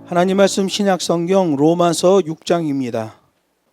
하나님 말씀 신약성경 로마서 6장입니다.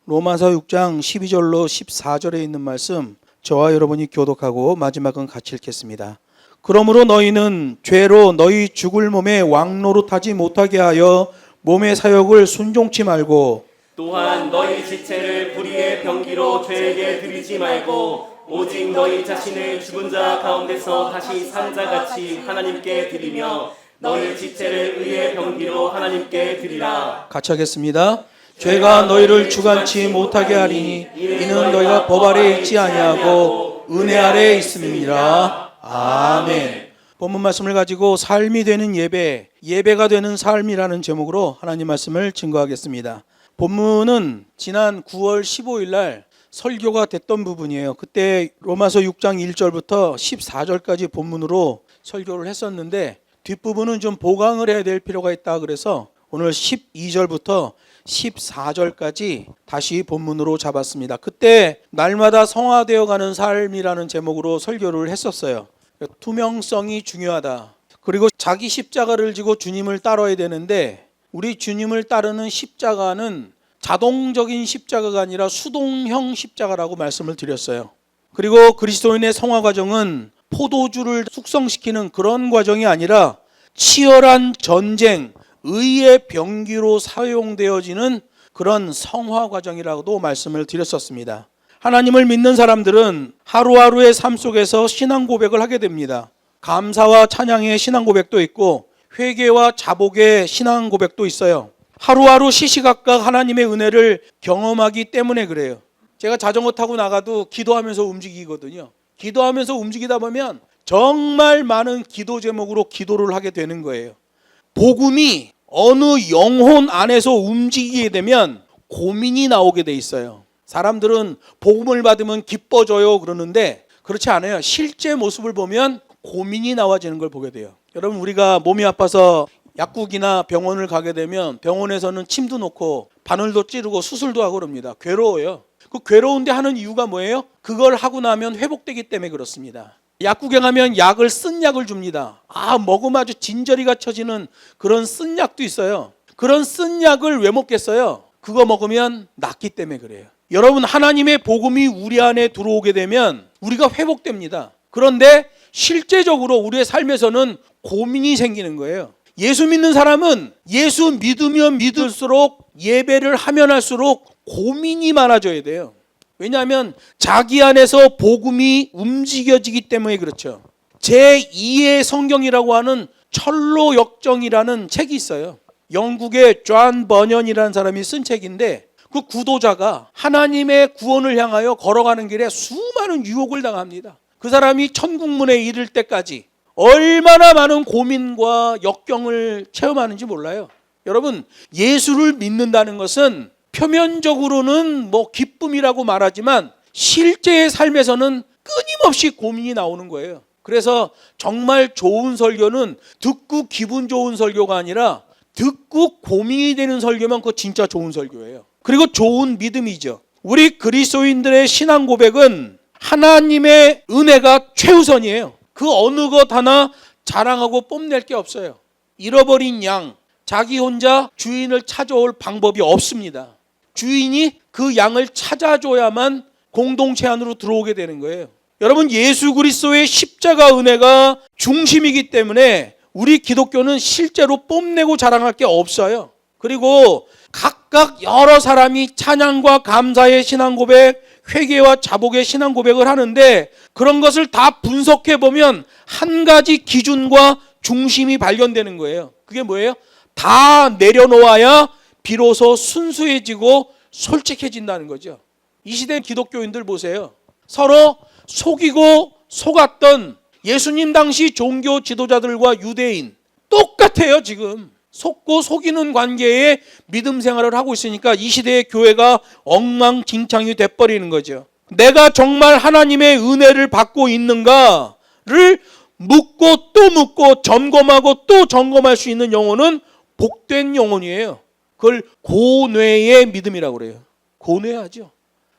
로마서 6장 12절로 14절에 있는 말씀 저와 여러분이 교독하고 마지막은 같이 읽겠습니다. 그러므로 너희는 죄로 너희 죽을 몸에 왕노릇하지 못하게 하여 몸의 사욕을 순종치 말고 또한 너희 지체를 불의의 병기로 죄에게 드리지 말고 오직 너희 자신을 죽은 자 가운데서 다시 산 자같이 하나님께 드리며 너희 지체를 의의 병기로 하나님께 드리라. 같이 하겠습니다. 죄가 너희를 주관치 못하게 하리니 이는 너희가 법 아래에 있지 아니하고 은혜 아래에 있음이니라. 아멘. 본문 말씀을 가지고 삶이 되는 예배, 예배가 되는 삶이라는 제목으로 하나님 말씀을 증거하겠습니다. 본문은 지난 9월 15일 날 설교가 됐던 부분이에요. 그때 로마서 6장 1절부터 14절까지 본문으로 설교를 했었는데 뒷부분은 좀 보강을 해야 될 필요가 있다 그래서 오늘 12절부터 14절까지 다시 본문으로 잡았습니다. 그때 날마다 성화되어 가는 삶이라는 제목으로 설교를 했었어요. 투명성이 중요하다. 그리고 자기 십자가를 지고 주님을 따라야 되는데 우리 주님을 따르는 십자가는 자동적인 십자가가 아니라 수동형 십자가라고 말씀을 드렸어요. 그리고 그리스도인의 성화 과정은 포도주를 숙성시키는 그런 과정이 아니라 치열한 전쟁, 의의 병기로 사용되어지는 그런 성화 과정이라고도 말씀을 드렸었습니다. 하나님을 믿는 사람들은 하루하루의 삶 속에서 신앙 고백을 하게 됩니다. 감사와 찬양의 신앙 고백도 있고 회개와 자복의 신앙 고백도 있어요. 하루하루 시시각각 하나님의 은혜를 경험하기 때문에 그래요. 제가 자전거 타고 나가도 기도하면서 움직이거든요. 기도하면서 움직이다 보면 정말 많은 기도 제목으로 기도를 하게 되는 거예요. 복음이 어느 영혼 안에서 움직이게 되면 고민이 나오게 돼 있어요. 사람들은 복음을 받으면 기뻐져요 그러는데 그렇지 않아요. 실제 모습을 보면 고민이 나와지는 걸 보게 돼요. 여러분, 우리가 몸이 아파서 약국이나 병원을 가게 되면 병원에서는 침도 놓고 바늘도 찌르고 수술도 하고 그럽니다. 괴로워요. 그 괴로운데 하는 이유가 뭐예요? 그걸 하고 나면 회복되기 때문에 그렇습니다. 약국에 가면 약을 쓴 약을 줍니다. 먹으면 아주 진저리가 쳐지는 그런 쓴 약도 있어요. 그런 쓴 약을 왜 먹겠어요? 그거 먹으면 낫기 때문에 그래요. 여러분, 하나님의 복음이 우리 안에 들어오게 되면 우리가 회복됩니다. 그런데 실제적으로 우리의 삶에서는 고민이 생기는 거예요. 예수 믿는 사람은 예수 믿으면 믿을수록 예배를 하면 할수록 고민이 많아져야 돼요. 왜냐하면 자기 안에서 복음이 움직여지기 때문에 그렇죠. 제2의 성경이라고 하는 철로 역정이라는 책이 있어요. 영국의 존 버년이라는 사람이 쓴 책인데 그 구도자가 하나님의 구원을 향하여 걸어가는 길에 수많은 유혹을 당합니다. 그 사람이 천국문에 이를 때까지 얼마나 많은 고민과 역경을 체험하는지 몰라요. 여러분, 예수를 믿는다는 것은 표면적으로는 기쁨이라고 말하지만 실제의 삶에서는 끊임없이 고민이 나오는 거예요. 그래서 정말 좋은 설교는 듣고 기분 좋은 설교가 아니라 듣고 고민이 되는 설교면 그거 진짜 좋은 설교예요. 그리고 좋은 믿음이죠. 우리 그리스도인들의 신앙 고백은 하나님의 은혜가 최우선이에요. 그 어느 것 하나 자랑하고 뽐낼 게 없어요. 잃어버린 양, 자기 혼자 주인을 찾아올 방법이 없습니다. 주인이 그 양을 찾아줘야만 공동체 안으로 들어오게 되는 거예요. 여러분, 예수 그리스도의 십자가 은혜가 중심이기 때문에 우리 기독교는 실제로 뽐내고 자랑할 게 없어요. 그리고 각각 여러 사람이 찬양과 감사의 신앙 고백, 회개와 자복의 신앙 고백을 하는데 그런 것을 다 분석해 보면 한 가지 기준과 중심이 발견되는 거예요. 그게 뭐예요? 다 내려놓아야 비로소 순수해지고 솔직해진다는 거죠. 이 시대 기독교인들 보세요. 서로 속이고 속았던 예수님 당시 종교 지도자들과 유대인 똑같아요. 지금 속고 속이는 관계에 믿음 생활을 하고 있으니까 이 시대의 교회가 엉망진창이 돼버리는 거죠. 내가 정말 하나님의 은혜를 받고 있는가를 묻고 또 묻고 점검하고 또 점검할 수 있는 영혼은 복된 영혼이에요. 그걸 고뇌의 믿음이라고 그래요. 고뇌하죠.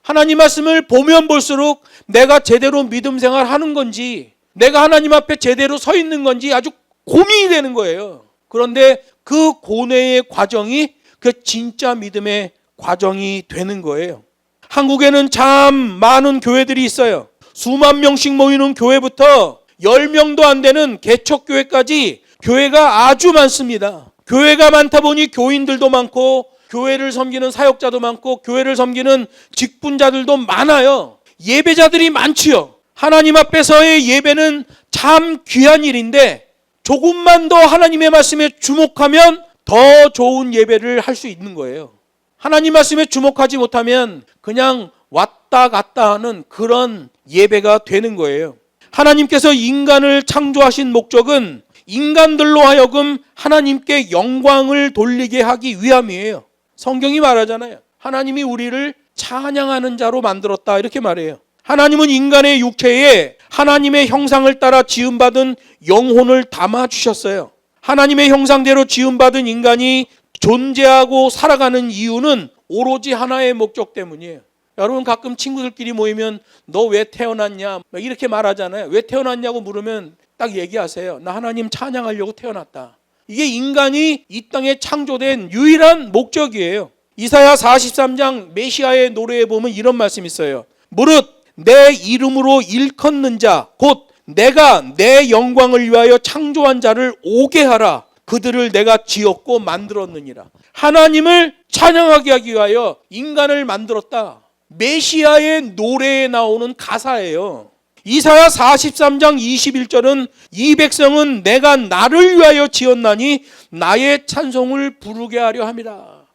하나님 말씀을 보면 볼수록 내가 제대로 믿음 생활하는 건지 내가 하나님 앞에 제대로 서 있는 건지 아주 고민이 되는 거예요. 그런데 그 고뇌의 과정이 그 진짜 믿음의 과정이 되는 거예요. 한국에는 참 많은 교회들이 있어요. 수만 명씩 모이는 교회부터 10명도 안 되는 개척교회까지 교회가 아주 많습니다. 교회가 많다 보니 교인들도 많고 교회를 섬기는 사역자도 많고 교회를 섬기는 직분자들도 많아요. 예배자들이 많지요. 하나님 앞에서의 예배는 참 귀한 일인데 조금만 더 하나님의 말씀에 주목하면 더 좋은 예배를 할 수 있는 거예요. 하나님 말씀에 주목하지 못하면 그냥 왔다 갔다 하는 그런 예배가 되는 거예요. 하나님께서 인간을 창조하신 목적은 인간들로 하여금 하나님께 영광을 돌리게 하기 위함이에요. 성경이 말하잖아요. 하나님이 우리를 찬양하는 자로 만들었다 이렇게 말해요. 하나님은 인간의 육체에 하나님의 형상을 따라 지음받은 영혼을 담아주셨어요. 하나님의 형상대로 지음받은 인간이 존재하고 살아가는 이유는 오로지 하나의 목적 때문이에요. 여러분 가끔 친구들끼리 모이면 너 왜 태어났냐 이렇게 말하잖아요. 왜 태어났냐고 물으면 딱 얘기하세요. 나 하나님 찬양하려고 태어났다. 이게 인간이 이 땅에 창조된 유일한 목적이에요. 이사야 43장 메시아의 노래에 보면 이런 말씀이 있어요. 무릇 내 이름으로 일컫는 자 곧 내가 내 영광을 위하여 창조한 자를 오게 하라. 그들을 내가 지었고 만들었느니라. 하나님을 찬양하게 하기 위하여 인간을 만들었다. 메시아의 노래에 나오는 가사예요. 이사야 43장 21절은 이 백성은 내가 나를 위하여 지었나니 나의 찬송을 부르게 하려 함이라.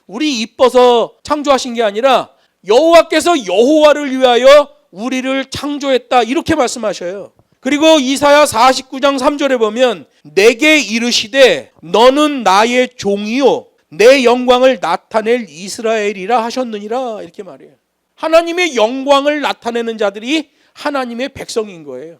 우리 이뻐서 창조하신 게 아니라 여호와께서 여호와를 위하여 우리를 창조했다 이렇게 말씀하셔요. 그리고 이사야 49장 3절에 보면 내게 이르시되 너는 나의 종이요 내 영광을 나타낼 이스라엘이라 하셨느니라 이렇게 말해요. 하나님의 영광을 나타내는 자들이 하나님의 백성인 거예요.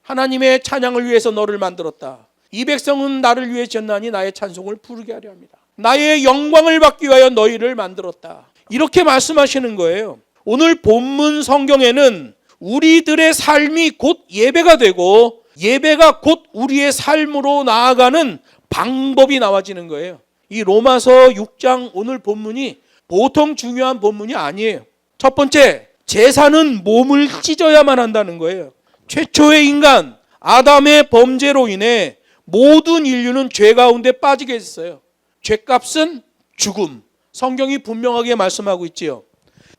하나님의 찬양을 위해서 너를 만들었다. 이 백성은 나를 위해 지었나니 나의 찬송을 부르게 하려 합니다. 나의 영광을 받기 위하여 너희를 만들었다. 이렇게 말씀하시는 거예요. 오늘 본문 성경에는 우리들의 삶이 곧 예배가 되고 예배가 곧 우리의 삶으로 나아가는 방법이 나와지는 거예요. 이 로마서 6장 오늘 본문이 보통 중요한 본문이 아니에요. 첫 번째, 제사는 몸을 찢어야만 한다는 거예요. 최초의 인간 아담의 범죄로 인해 모든 인류는 죄 가운데 빠지게 했어요. 죄값은 죽음. 성경이 분명하게 말씀하고 있지요.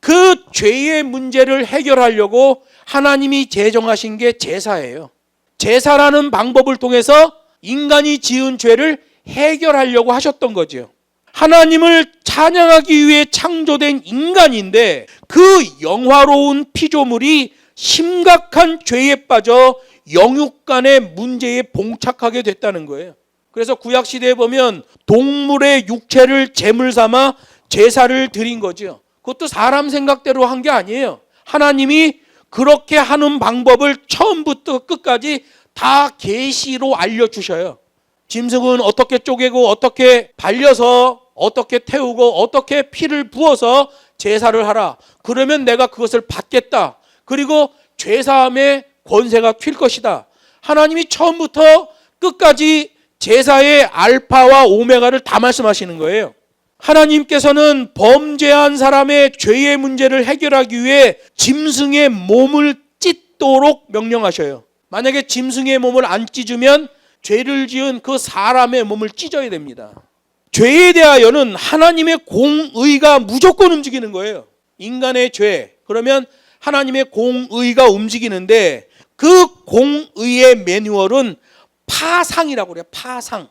그 죄의 문제를 해결하려고 하나님이 제정하신 게 제사예요. 제사라는 방법을 통해서 인간이 지은 죄를 해결하려고 하셨던 거죠. 하나님을 찬양하기 위해 창조된 인간인데 그 영화로운 피조물이 심각한 죄에 빠져 영육간의 문제에 봉착하게 됐다는 거예요. 그래서 구약시대에 보면 동물의 육체를 제물 삼아 제사를 드린 거죠. 그것도 사람 생각대로 한 게 아니에요. 하나님이 그렇게 하는 방법을 처음부터 끝까지 다 계시로 알려주셔요. 짐승은 어떻게 쪼개고 어떻게 발려서 어떻게 태우고 어떻게 피를 부어서 제사를 하라. 그러면 내가 그것을 받겠다. 그리고 죄사함의 권세가 튈 것이다. 하나님이 처음부터 끝까지 제사의 알파와 오메가를 다 말씀하시는 거예요. 하나님께서는 범죄한 사람의 죄의 문제를 해결하기 위해 짐승의 몸을 찢도록 명령하셔요. 만약에 짐승의 몸을 안 찢으면 죄를 지은 그 사람의 몸을 찢어야 됩니다. 죄에 대하여는 하나님의 공의가 무조건 움직이는 거예요. 인간의 죄, 그러면 하나님의 공의가 움직이는데 그 공의의 매뉴얼은 파상이라고 그래요. 파상.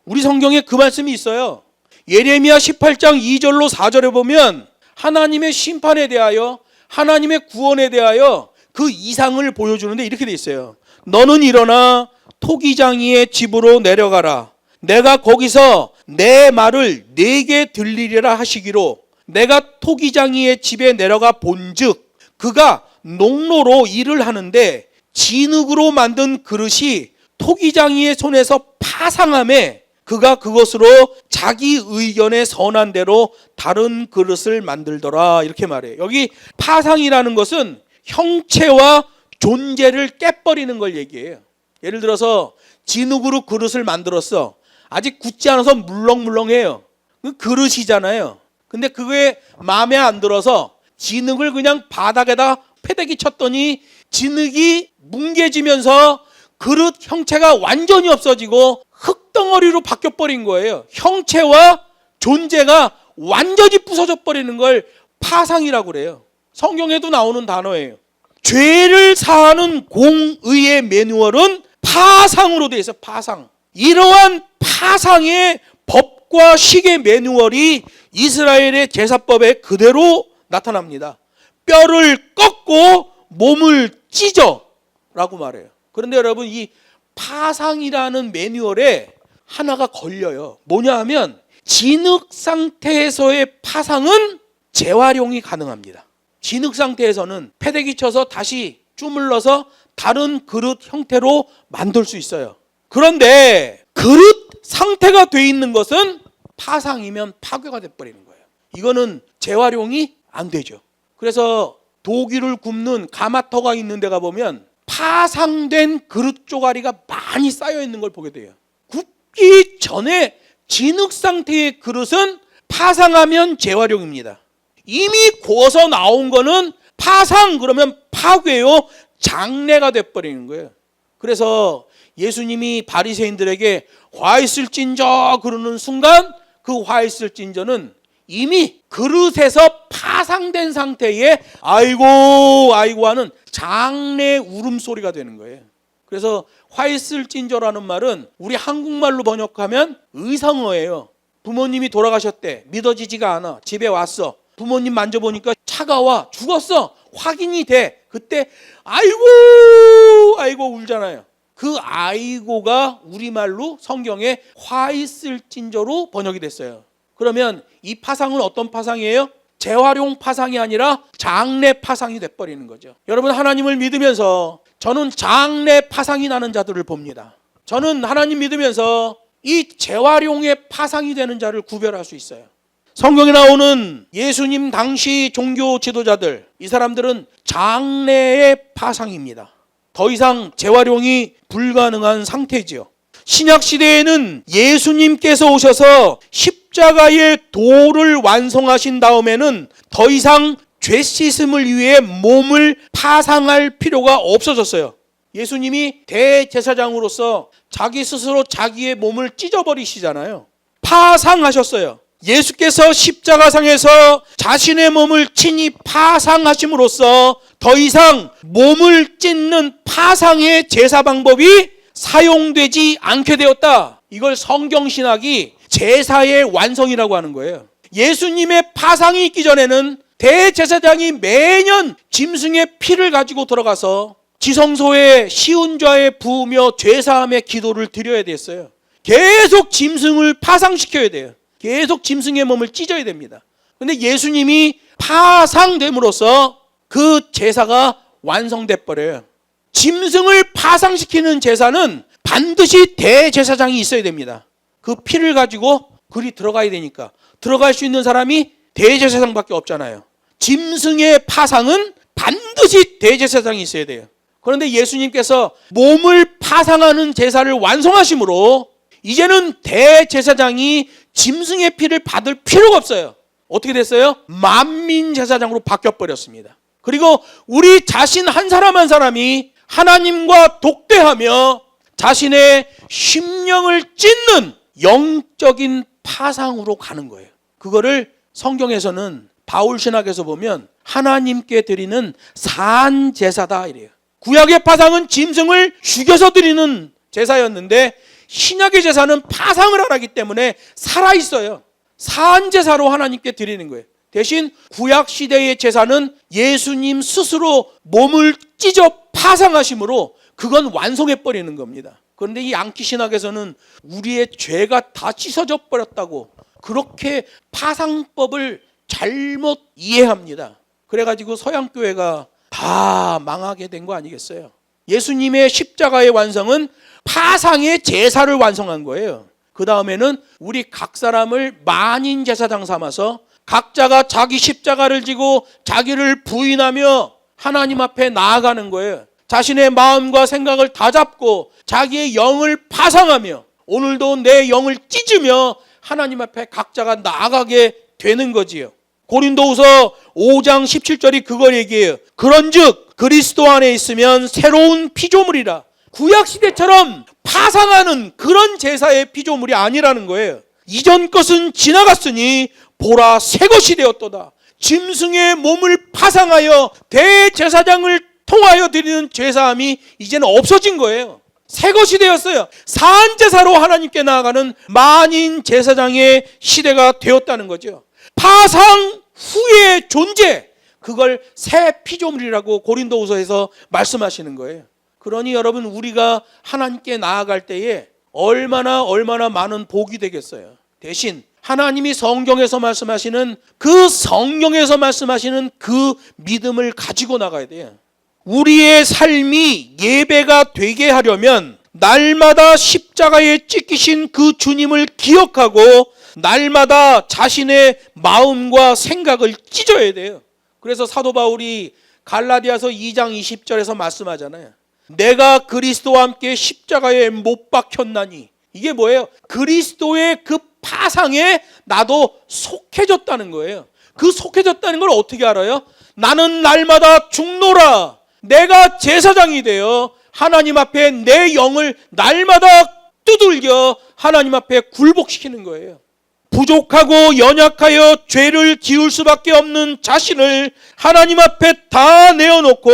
우리 성경에 그 말씀이 있어요. 예레미야 18장 2절로 4절에 보면 하나님의 심판에 대하여 하나님의 구원에 대하여 그 이상을 보여주는데 이렇게 돼 있어요. 너는 일어나 토기장이의 집으로 내려가라. 내가 거기서 내 말을 네게 들리리라 하시기로 내가 토기장이의 집에 내려가 본즉 그가 농로로 일을 하는데 진흙으로 만든 그릇이 토기장이의 손에서 파상함에 그가 그것으로 자기 의견에 선한 대로 다른 그릇을 만들더라 이렇게 말해요. 여기 파상이라는 것은 형체와 존재를 깨버리는 걸 얘기해요. 예를 들어서 진흙으로 그릇을 만들었어. 아직 굳지 않아서 물렁물렁해요. 그 그릇이잖아요. 근데 그게 마음에 안 들어서 진흙을 그냥 바닥에다 패대기 쳤더니 진흙이 뭉개지면서 그릇 형체가 완전히 없어지고 흙덩어리로 바뀌어버린 거예요. 형체와 존재가 완전히 부서져 버리는 걸 파상이라고 그래요. 성경에도 나오는 단어예요. 죄를 사하는 공의의 매뉴얼은 파상으로 되어 있어요. 파상. 이러한 파상의 법과 식의 매뉴얼이 이스라엘의 제사법에 그대로 나타납니다. 뼈를 꺾고 몸을 찢어 라고 말해요. 그런데 여러분, 이 파상이라는 매뉴얼에 하나가 걸려요. 뭐냐 하면 진흙 상태에서의 파상은 재활용이 가능합니다. 진흙 상태에서는 패대기 쳐서 다시 주물러서 다른 그릇 형태로 만들 수 있어요. 그런데 그릇 상태가 돼 있는 것은 파상이면 파괴가 돼버리는 거예요. 이거는 재활용이 안 되죠. 그래서 도기를 굽는 가마터가 있는 데가 보면 파상된 그릇 쪼가리가 많이 쌓여 있는 걸 보게 돼요. 굽기 전에 진흙 상태의 그릇은 파상하면 재활용입니다. 이미 구워서 나온 거는 파상 그러면 파괴요, 장례가 돼버리는 거예요. 그래서 예수님이 바리새인들에게 화 있을진저 그러는 순간 그 화 있을진저는 이미 그릇에서 파상된 상태에 아이고 아이고 하는 장례 울음소리가 되는 거예요. 그래서 화 있을진저라는 말은 우리 한국말로 번역하면 의성어예요. 부모님이 돌아가셨대. 믿어지지가 않아. 집에 왔어. 부모님 만져보니까 차가워. 죽었어. 확인이 돼. 그때 아이고 아이고 울잖아요. 그 아이고가 우리말로 성경에 화 있을진저로 번역이 됐어요. 그러면 이 파상은 어떤 파상이에요? 재활용 파상이 아니라 장례 파상이 돼버리는 거죠. 여러분, 하나님을 믿으면서 저는 장례 파상이 나는 자들을 봅니다. 저는 하나님 믿으면서 이 재활용의 파상이 되는 자를 구별할 수 있어요. 성경에 나오는 예수님 당시 종교 지도자들, 이 사람들은 장례의 파상입니다. 더 이상 재활용이 불가능한 상태지요. 신약 시대에는 예수님께서 오셔서 십자가의 도를 완성하신 다음에는 더 이상 죄 씻음을 위해 몸을 파상할 필요가 없어졌어요. 예수님이 대제사장으로서 자기 스스로 자기의 몸을 찢어버리시잖아요. 파상하셨어요. 예수께서 십자가상에서 자신의 몸을 친히 파상하심으로써 더 이상 몸을 찢는 파상의 제사 방법이 사용되지 않게 되었다. 이걸 성경신학이 제사의 완성이라고 하는 거예요. 예수님의 파상이 있기 전에는 대제사장이 매년 짐승의 피를 가지고 들어가서 지성소에 시운좌에 부으며 죄사함의 기도를 드려야 됐어요. 계속 짐승을 파상시켜야 돼요. 계속 짐승의 몸을 찢어야 됩니다. 그런데 예수님이 파상됨으로써 그 제사가 완성돼 버려요. 짐승을 파상시키는 제사는 반드시 대제사장이 있어야 됩니다. 그 피를 가지고 그리 들어가야 되니까 들어갈 수 있는 사람이 대제사장밖에 없잖아요. 짐승의 파상은 반드시 대제사장이 있어야 돼요. 그런데 예수님께서 몸을 파상하는 제사를 완성하심으로 이제는 대제사장이 짐승의 피를 받을 필요가 없어요. 어떻게 됐어요? 만민제사장으로 바뀌어버렸습니다. 그리고 우리 자신 한 사람 한 사람이 하나님과 독대하며 자신의 심령을 찢는 영적인 파상으로 가는 거예요. 그거를 성경에서는 바울신학에서 보면 하나님께 드리는 산제사다 이래요. 구약의 파상은 짐승을 죽여서 드리는 제사였는데 신약의 제사는 파상을 안 하기 때문에 살아있어요. 산제사로 하나님께 드리는 거예요. 대신 구약시대의 제사는 예수님 스스로 몸을 찢어 파상하심으로 그건 완성해버리는 겁니다. 그런데 이 양키신학에서는 우리의 죄가 다 찢어져 버렸다고 그렇게 파상법을 잘못 이해합니다. 그래가지고 서양교회가 다 망하게 된 거 아니겠어요? 예수님의 십자가의 완성은 파상의 제사를 완성한 거예요. 그 다음에는 우리 각 사람을 만인 제사장 삼아서 각자가 자기 십자가를 지고 자기를 부인하며 하나님 앞에 나아가는 거예요. 자신의 마음과 생각을 다 잡고 자기의 영을 파상하며 오늘도 내 영을 찢으며 하나님 앞에 각자가 나아가게 되는 거지요. 고린도후서 5장 17절이 그걸 얘기해요. 그런즉 그리스도 안에 있으면 새로운 피조물이라. 구약시대처럼 파상하는 그런 제사의 피조물이 아니라는 거예요. 이전 것은 지나갔으니 보라 새 것이 되었도다. 짐승의 몸을 파상하여 대제사장을 통하여 드리는 제사함이 이제는 없어진 거예요. 새 것이 되었어요. 산제사로 하나님께 나아가는 만인 제사장의 시대가 되었다는 거죠. 파상 후의 존재, 그걸 새 피조물이라고 고린도후서에서 말씀하시는 거예요. 그러니 여러분, 우리가 하나님께 나아갈 때에 얼마나 많은 복이 되겠어요. 대신 하나님이 성경에서 말씀하시는 그 믿음을 가지고 나가야 돼요. 우리의 삶이 예배가 되게 하려면 날마다 십자가에 찢기신 그 주님을 기억하고 날마다 자신의 마음과 생각을 찢어야 돼요. 그래서 사도 바울이 갈라디아서 2장 20절에서 말씀하잖아요. 내가 그리스도와 함께 십자가에 못 박혔나니. 이게 뭐예요? 그리스도의 그 파상에 나도 속해졌다는 거예요. 그 속해졌다는 걸 어떻게 알아요? 나는 날마다 죽노라. 내가 제사장이 되어 하나님 앞에 내 영을 날마다 두들겨 하나님 앞에 굴복시키는 거예요. 부족하고 연약하여 죄를 지을 수밖에 없는 자신을 하나님 앞에 다 내어놓고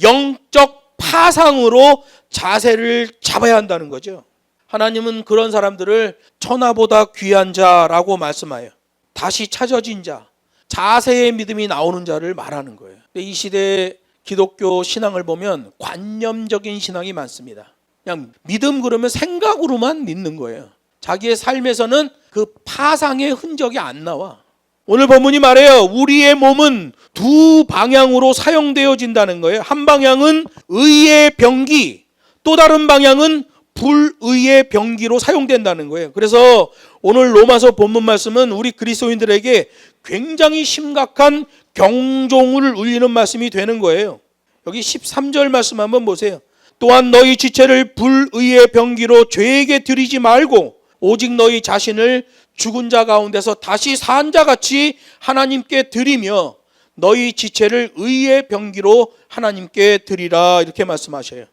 영적 파상으로 자세를 잡아야 한다는 거죠. 하나님은 그런 사람들을 천하보다 귀한 자라고 말씀하여 다시 찾아진 자, 자세의 믿음이 나오는 자를 말하는 거예요. 이 시대의 기독교 신앙을 보면 관념적인 신앙이 많습니다. 그냥 믿음 그러면 생각으로만 믿는 거예요. 자기의 삶에서는 그 파상의 흔적이 안 나와. 오늘 본문이 말해요. 우리의 몸은 두 방향으로 사용되어진다는 거예요. 한 방향은 의의 병기, 또 다른 방향은 불의의 병기로 사용된다는 거예요. 그래서 오늘 로마서 본문 말씀은 우리 그리스도인들에게 굉장히 심각한 경종을 울리는 말씀이 되는 거예요. 여기 13절 말씀 한번 보세요. 또한 너희 지체를 불의의 병기로 죄에게 드리지 말고 오직 너희 자신을 죽은 자 가운데서 다시 산 자같이 하나님께 드리며 너희 지체를 의의 병기로 하나님께 드리라, 이렇게 말씀하셔요.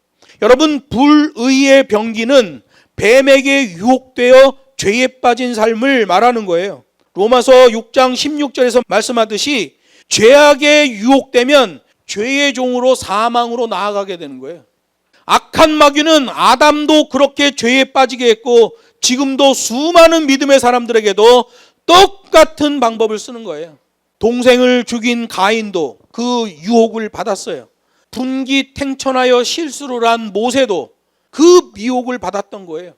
여러분, 불의의 병기는 뱀에게 유혹되어 죄에 빠진 삶을 말하는 거예요. 로마서 6장 16절에서 말씀하듯이 죄악에 유혹되면 죄의 종으로 사망으로 나아가게 되는 거예요. 악한 마귀는 아담도 그렇게 죄에 빠지게 했고 지금도 수많은 믿음의 사람들에게도 똑같은 방법을 쓰는 거예요. 동생을 죽인 가인도 그 유혹을 받았어요. 분기탱천하여 실수를 한 모세도 그 미혹을 받았던 거예요.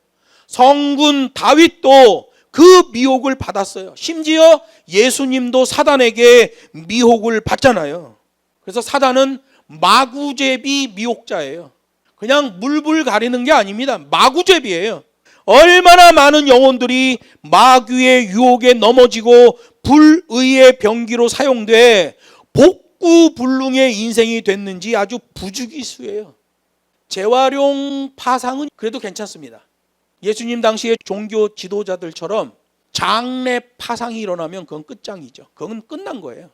성군 다윗도 그 미혹을 받았어요. 심지어 예수님도 사단에게 미혹을 받잖아요. 그래서 사단은 마구제비 미혹자예요. 그냥 물불 가리는 게 아닙니다. 마구제비예요. 얼마나 많은 영혼들이 마귀의 유혹에 넘어지고 불의의 병기로 사용돼 복구불능의 인생이 됐는지 아주 부주기수예요. 재활용 파상은 그래도 괜찮습니다. 예수님 당시의 종교 지도자들처럼 장례 파상이 일어나면 그건 끝장이죠. 그건 끝난 거예요.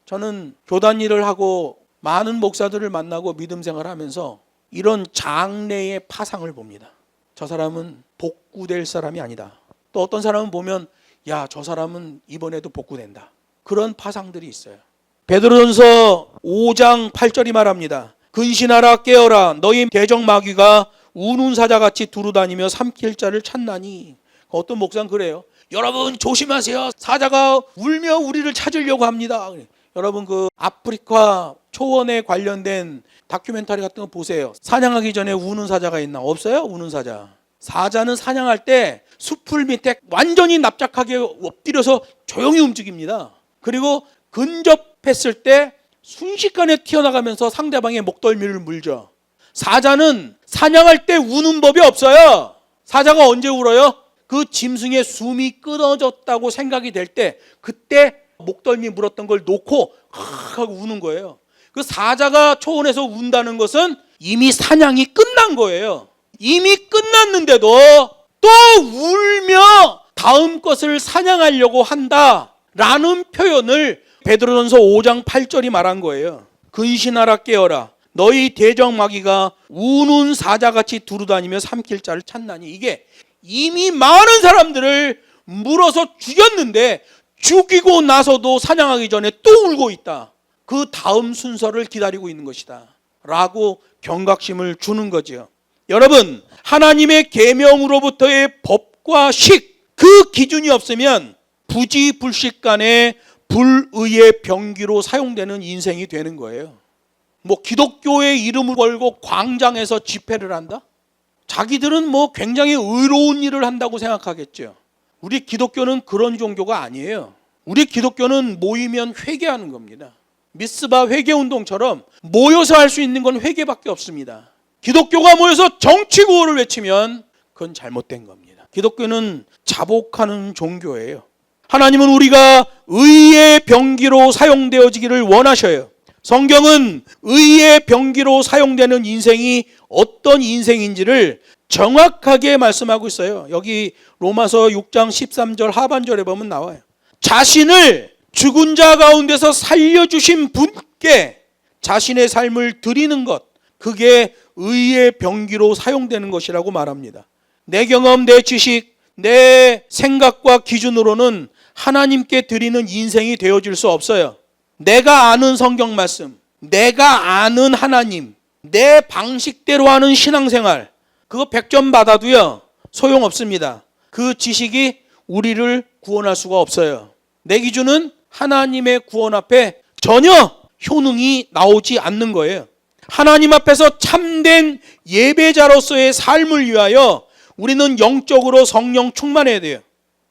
저는 교단 일을 하고 많은 목사들을 만나고 믿음 생활하면서 이런 장례의 파상을 봅니다. 저 사람은 복구될 사람이 아니다. 또 어떤 사람은 보면 야, 저 사람은 이번에도 복구된다. 그런 파상들이 있어요. 베드로전서 5장 8절이 말합니다. 근신하라 깨어라 너희 대적 마귀가 우는 사자같이 두루다니며 삼킬 자를 찾나니. 어떤 목사는 그래요. 여러분 조심하세요. 사자가 울며 우리를 찾으려고 합니다. 여러분 그 아프리카 초원에 관련된 다큐멘터리 같은 거 보세요. 사냥하기 전에 우는 사자가 있나? 없어요? 우는 사자. 사자는 사냥할 때 숲풀 밑에 완전히 납작하게 엎드려서 조용히 움직입니다. 그리고 근접했을 때 순식간에 튀어나가면서 상대방의 목덜미를 물죠. 사자는 사냥할 때 우는 법이 없어요. 사자가 언제 울어요? 그 짐승의 숨이 끊어졌다고 생각이 될 때 그때 목덜미 물었던 걸 놓고 하고 우는 거예요. 그 사자가 초원에서 운다는 것은 이미 사냥이 끝난 거예요. 이미 끝났는데도 또 울며 다음 것을 사냥하려고 한다라는 표현을 베드로전서 5장 8절이 말한 거예요. 근신하라 깨어라 너희 대적마귀가 우는 사자같이 두루다니며 삼킬 자를 찾나니. 이게 이미 많은 사람들을 물어서 죽였는데 죽이고 나서도 사냥하기 전에 또 울고 있다. 그 다음 순서를 기다리고 있는 것이다 라고 경각심을 주는 거죠. 여러분, 하나님의 계명으로부터의 법과 식, 그 기준이 없으면 부지불식간에 불의의 병기로 사용되는 인생이 되는 거예요. 뭐 기독교의 이름을 걸고 광장에서 집회를 한다? 자기들은 뭐 굉장히 의로운 일을 한다고 생각하겠죠. 우리 기독교는 그런 종교가 아니에요. 우리 기독교는 모이면 회개하는 겁니다. 미스바 회개운동처럼 모여서 할 수 있는 건 회개밖에 없습니다. 기독교가 모여서 정치 구호를 외치면 그건 잘못된 겁니다. 기독교는 자복하는 종교예요. 하나님은 우리가 의의 병기로 사용되어지기를 원하셔요. 성경은 의의 병기로 사용되는 인생이 어떤 인생인지를 정확하게 말씀하고 있어요. 여기 로마서 6장 13절 하반절에 보면 나와요. 자신을 죽은 자 가운데서 살려주신 분께 자신의 삶을 드리는 것, 그게 의의 병기로 사용되는 것이라고 말합니다. 내 경험, 내 지식, 내 생각과 기준으로는 하나님께 드리는 인생이 되어질 수 없어요. 내가 아는 성경 말씀, 내가 아는 하나님, 내 방식대로 하는 신앙생활, 그거 100점 받아도요 소용없습니다. 그 지식이 우리를 구원할 수가 없어요. 내 기준은 하나님의 구원 앞에 전혀 효능이 나오지 않는 거예요. 하나님 앞에서 참된 예배자로서의 삶을 위하여 우리는 영적으로 성령 충만해야 돼요.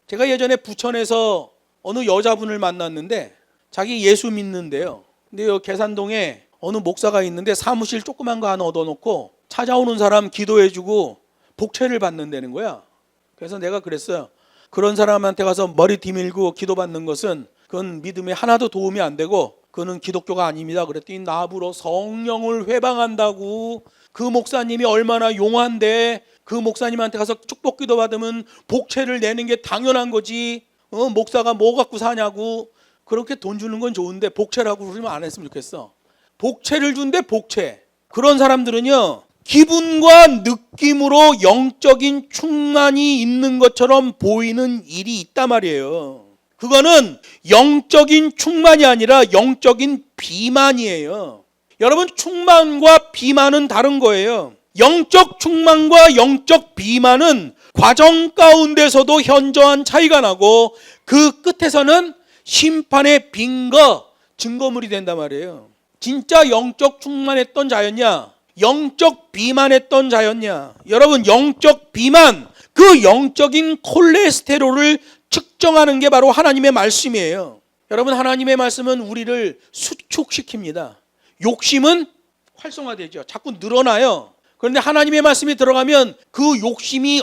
제가 예전에 부천에서 어느 여자분을 만났는데 자기 예수 믿는데요. 근데 여기 계산동에 어느 목사가 있는데 사무실 조그만 거 하나 얻어놓고 찾아오는 사람 기도해주고 복채를 받는다는 거야. 그래서 내가 그랬어요. 그런 사람한테 가서 머리 디밀고 기도받는 것은 그건 믿음에 하나도 도움이 안 되고 그는 기독교가 아닙니다. 그랬더니 나부로 성령을 회방한다고, 그 목사님이 얼마나 용한데 그 목사님한테 가서 축복 기도 받으면 복채를 내는 게 당연한 거지. 목사가 뭐 갖고 사냐고. 그렇게 돈 주는 건 좋은데 복채라고 그러면 안 했으면 좋겠어. 복채를 준대, 복채. 그런 사람들은요 기분과 느낌으로 영적인 충만이 있는 것처럼 보이는 일이 있단 말이에요. 그거는 영적인 충만이 아니라 영적인 비만이에요. 여러분, 충만과 비만은 다른 거예요. 영적 충만과 영적 비만은 과정 가운데서도 현저한 차이가 나고 그 끝에서는 심판의 빈거, 증거물이 된단 말이에요. 진짜 영적 충만했던 자였냐? 영적 비만했던 자였냐? 여러분, 영적 비만, 그 영적인 콜레스테롤을 측정하는 게 바로 하나님의 말씀이에요. 여러분, 하나님의 말씀은 우리를 수축시킵니다. 욕심은 활성화되죠. 자꾸 늘어나요. 그런데 하나님의 말씀이 들어가면 그 욕심이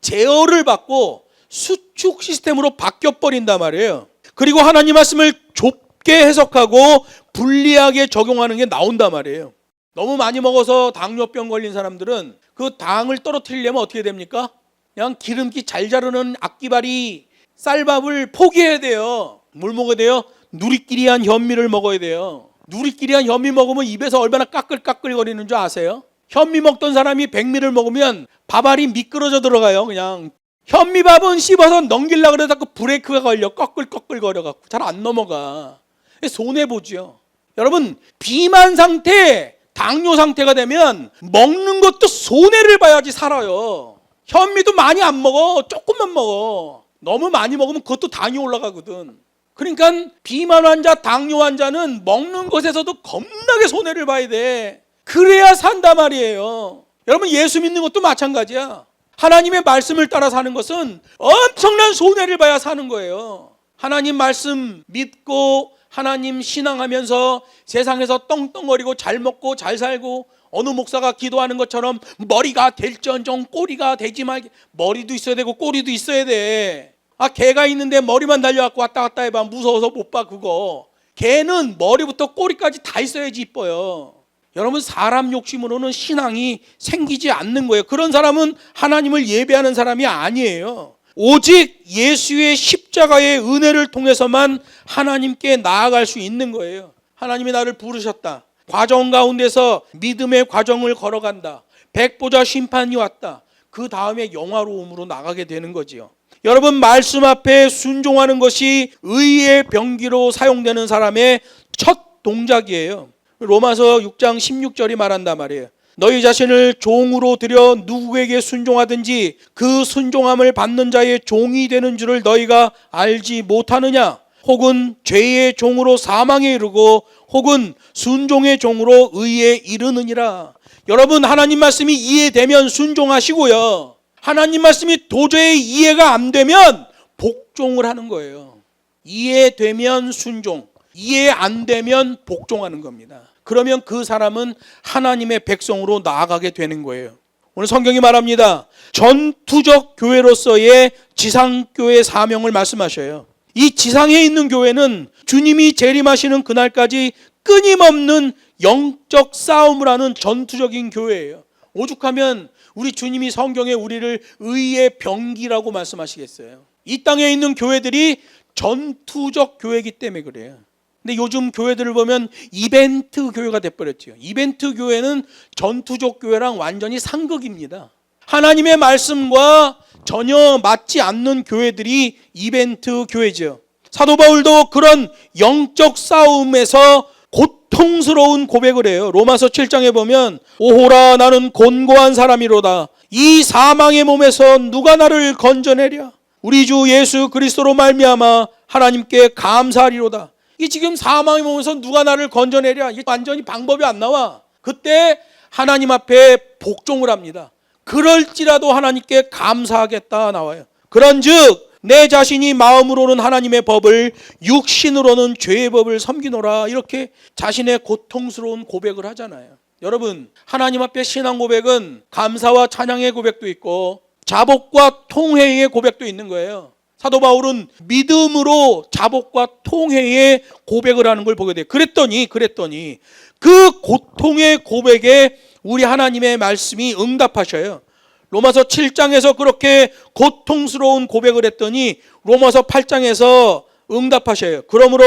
제어를 받고 수축 시스템으로 바뀌어버린단 말이에요. 그리고 하나님 말씀을 좁게 해석하고 불리하게 적용하는 게 나온단 말이에요. 너무 많이 먹어서 당뇨병 걸린 사람들은 그 당을 떨어뜨리려면 어떻게 됩니까? 그냥 기름기 잘 자르는 악기발이 쌀밥을 포기해야 돼요. 뭘 먹어야 돼요? 누리끼리한 현미를 먹어야 돼요. 누리끼리한 현미 먹으면 입에서 얼마나 까끌까끌거리는 줄 아세요? 현미 먹던 사람이 백미를 먹으면 밥알이 미끄러져 들어가요. 그냥 현미밥은 씹어서 넘기려고 그러다 그 브레이크가 걸려 꺼끌꺼끌거려갖고 잘 안 넘어가. 손해보죠. 여러분, 비만 상태, 당뇨 상태가 되면 먹는 것도 손해를 봐야지 살아요. 현미도 많이 안 먹어. 조금만 먹어. 너무 많이 먹으면 그것도 당이 올라가거든. 그러니까 비만 환자, 당뇨 환자는 먹는 것에서도 겁나게 손해를 봐야 돼. 그래야 산단 말이에요. 여러분, 예수 믿는 것도 마찬가지야. 하나님의 말씀을 따라 사는 것은 엄청난 손해를 봐야 사는 거예요. 하나님 말씀 믿고 하나님 신앙하면서 세상에서 떵떵거리고 잘 먹고 잘 살고 어느 목사가 기도하는 것처럼 머리가 될지언정 꼬리가 되지 말게. 머리도 있어야 되고 꼬리도 있어야 돼. 개가 있는데 머리만 달려갖고 왔다 갔다 해봐. 무서워서 못 봐. 그거 개는 머리부터 꼬리까지 다 있어야지 이뻐요. 여러분, 사람 욕심으로는 신앙이 생기지 않는 거예요. 그런 사람은 하나님을 예배하는 사람이 아니에요. 오직 예수의 십자가의 은혜를 통해서만 하나님께 나아갈 수 있는 거예요. 하나님이 나를 부르셨다. 과정 가운데서 믿음의 과정을 걸어간다. 백보자 심판이 왔다. 그 다음에 영화로움으로 나가게 되는 거지요. 여러분, 말씀 앞에 순종하는 것이 의의 병기로 사용되는 사람의 첫 동작이에요. 로마서 6장 16절이 말한단 말이에요. 너희 자신을 종으로 들여 누구에게 순종하든지 그 순종함을 받는 자의 종이 되는 줄을 너희가 알지 못하느냐? 혹은 죄의 종으로 사망에 이르고 혹은 순종의 종으로 의에 이르느니라. 여러분, 하나님 말씀이 이해되면 순종하시고요. 하나님 말씀이 도저히 이해가 안 되면 복종을 하는 거예요. 이해되면 순종, 이해 안 되면 복종하는 겁니다. 그러면 그 사람은 하나님의 백성으로 나아가게 되는 거예요. 오늘 성경이 말합니다. 전투적 교회로서의 지상교회 사명을 말씀하셔요. 이 지상에 있는 교회는 주님이 재림하시는 그날까지 끊임없는 영적 싸움을 하는 전투적인 교회예요. 오죽하면 우리 주님이 성경에 우리를 의의 병기라고 말씀하시겠어요. 이 땅에 있는 교회들이 전투적 교회이기 때문에 그래요. 근데 요즘 교회들을 보면 이벤트 교회가 돼버렸죠. 이벤트 교회는 전투적 교회랑 완전히 상극입니다. 하나님의 말씀과 전혀 맞지 않는 교회들이 이벤트 교회죠. 사도 바울도 그런 영적 싸움에서 고통스러운 고백을 해요. 로마서 7장에 보면 오호라 나는 곤고한 사람이로다. 이 사망의 몸에서 누가 나를 건져내랴. 우리 주 예수 그리스도로 말미암아 하나님께 감사하리로다. 이 지금 사망의 몸에서 누가 나를 건져내랴. 이게 완전히 방법이 안 나와. 그때 하나님 앞에 복종을 합니다. 그럴지라도 하나님께 감사하겠다 나와요. 그런즉 내 자신이 마음으로는 하나님의 법을 육신으로는 죄의 법을 섬기노라. 이렇게 자신의 고통스러운 고백을 하잖아요. 여러분, 하나님 앞에 신앙 고백은 감사와 찬양의 고백도 있고 자복과 통회의 고백도 있는 거예요. 사도 바울은 믿음으로 자복과 통회의 고백을 하는 걸 보게 돼요. 그랬더니 그 고통의 고백에 우리 하나님의 말씀이 응답하셔요. 로마서 7장에서 그렇게 고통스러운 고백을 했더니 로마서 8장에서 응답하셔요. 그러므로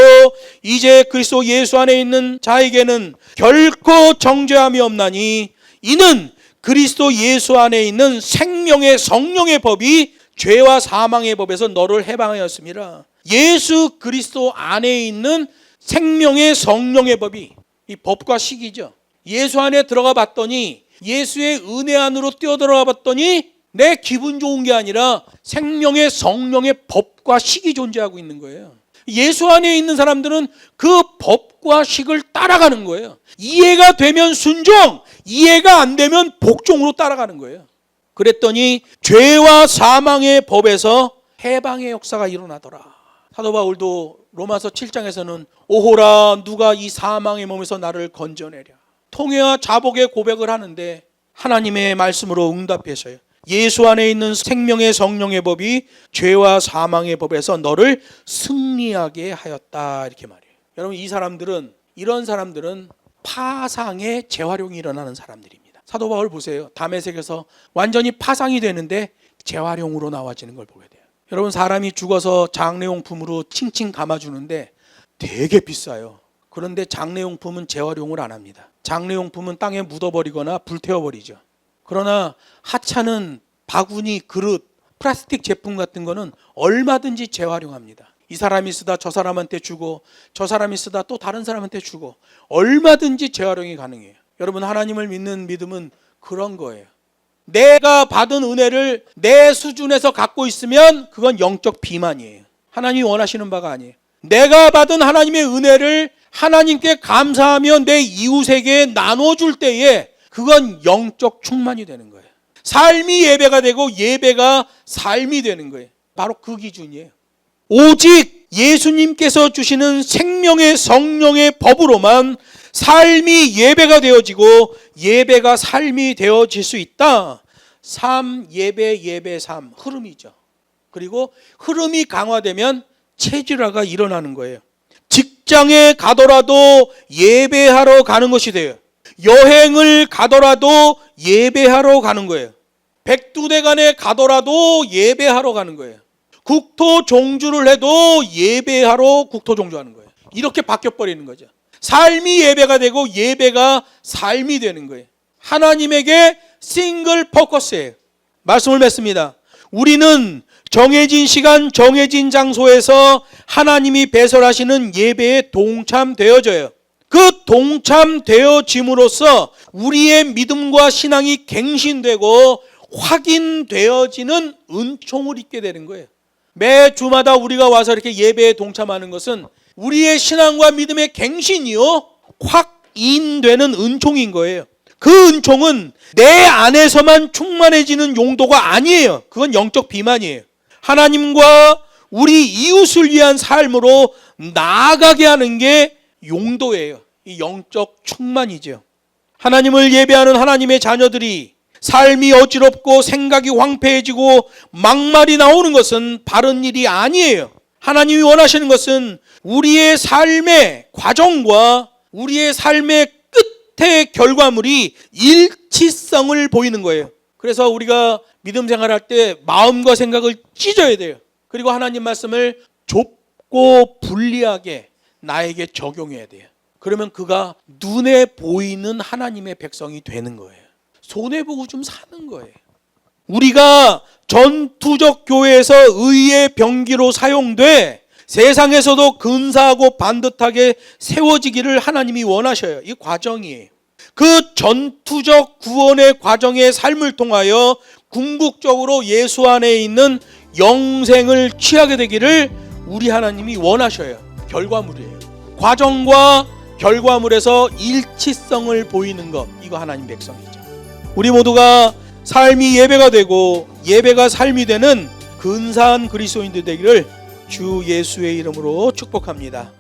이제 그리스도 예수 안에 있는 자에게는 결코 정죄함이 없나니 이는 그리스도 예수 안에 있는 생명의 성령의 법이 죄와 사망의 법에서 너를 해방하였습니다. 예수 그리스도 안에 있는 생명의 성령의 법이, 이 법과 식이죠. 예수 안에 들어가 봤더니, 예수의 은혜 안으로 뛰어들어가 봤더니 내 기분 좋은 게 아니라 생명의 성령의 법과 식이 존재하고 있는 거예요. 예수 안에 있는 사람들은 그 법과 식을 따라가는 거예요. 이해가 되면 순종, 이해가 안 되면 복종으로 따라가는 거예요. 그랬더니 죄와 사망의 법에서 해방의 역사가 일어나더라. 사도 바울도 로마서 7장에서는 오호라 누가 이 사망의 몸에서 나를 건져내랴. 통회와 자복의 고백을 하는데 하나님의 말씀으로 응답해서요. 예수 안에 있는 생명의 성령의 법이 죄와 사망의 법에서 너를 승리하게 하였다. 이렇게 말해요. 여러분, 이런 사람들은 파상의 재활용이 일어나는 사람들입니다. 사도 바울 보세요. 다메섹에서 완전히 파상이 되는데 재활용으로 나와지는 걸 보게 돼요. 여러분, 사람이 죽어서 장례용품으로 칭칭 감아주는데 되게 비싸요. 그런데 장례용품은 재활용을 안 합니다. 장례용품은 땅에 묻어버리거나 불태워버리죠. 그러나 하찮은 바구니, 그릇, 플라스틱 제품 같은 거는 얼마든지 재활용합니다. 이 사람이 쓰다 저 사람한테 주고 저 사람이 쓰다 또 다른 사람한테 주고 얼마든지 재활용이 가능해요. 여러분, 하나님을 믿는 믿음은 그런 거예요. 내가 받은 은혜를 내 수준에서 갖고 있으면 그건 영적 비만이에요. 하나님이 원하시는 바가 아니에요. 내가 받은 하나님의 은혜를 하나님께 감사하며 내 이웃에게 나눠줄 때에 그건 영적 충만이 되는 거예요. 삶이 예배가 되고 예배가 삶이 되는 거예요. 바로 그 기준이에요. 오직 예수님께서 주시는 생명의 성령의 법으로만 삶이 예배가 되어지고 예배가 삶이 되어질 수 있다. 삶, 예배, 삶, 흐름이죠. 그리고 흐름이 강화되면 체질화가 일어나는 거예요. 직장에 가더라도 예배하러 가는 것이 돼요. 여행을 가더라도 예배하러 가는 거예요. 백두대간에 가더라도 예배하러 가는 거예요. 국토 종주를 해도 예배하러 국토 종주하는 거예요. 이렇게 바뀌어버리는 거죠. 삶이 예배가 되고 예배가 삶이 되는 거예요. 하나님에게 싱글 포커스예요. 말씀을 맺습니다. 우리는 정해진 시간, 정해진 장소에서 하나님이 배설하시는 예배에 동참되어져요. 그 동참되어짐으로써 우리의 믿음과 신앙이 갱신되고 확인되어지는 은총을 입게 되는 거예요. 매 주마다 우리가 와서 이렇게 예배에 동참하는 것은 우리의 신앙과 믿음의 갱신이요 확인되는 은총인 거예요. 그 은총은 내 안에서만 충만해지는 용도가 아니에요. 그건 영적 비만이에요. 하나님과 우리 이웃을 위한 삶으로 나아가게 하는 게 용도예요. 이 영적 충만이죠. 하나님을 예배하는 하나님의 자녀들이 삶이 어지럽고 생각이 황폐해지고 막말이 나오는 것은 바른 일이 아니에요. 하나님이 원하시는 것은 우리의 삶의 과정과 우리의 삶의 끝의 결과물이 일치성을 보이는 거예요. 그래서 우리가 믿음 생활할 때 마음과 생각을 찢어야 돼요. 그리고 하나님 말씀을 좁고 불리하게 나에게 적용해야 돼요. 그러면 그가 눈에 보이는 하나님의 백성이 되는 거예요. 손해보고 좀 사는 거예요. 우리가 전투적 교회에서 의의 병기로 사용돼 세상에서도 근사하고 반듯하게 세워지기를 하나님이 원하셔요. 이 과정이에요. 그 전투적 구원의 과정의 삶을 통하여 궁극적으로 예수 안에 있는 영생을 취하게 되기를 우리 하나님이 원하셔요. 결과물이에요. 과정과 결과물에서 일치성을 보이는 것, 이거 하나님 백성이죠. 우리 모두가 삶이 예배가 되고 예배가 삶이 되는 근사한 그리스도인들 되기를 주 예수의 이름으로 축복합니다.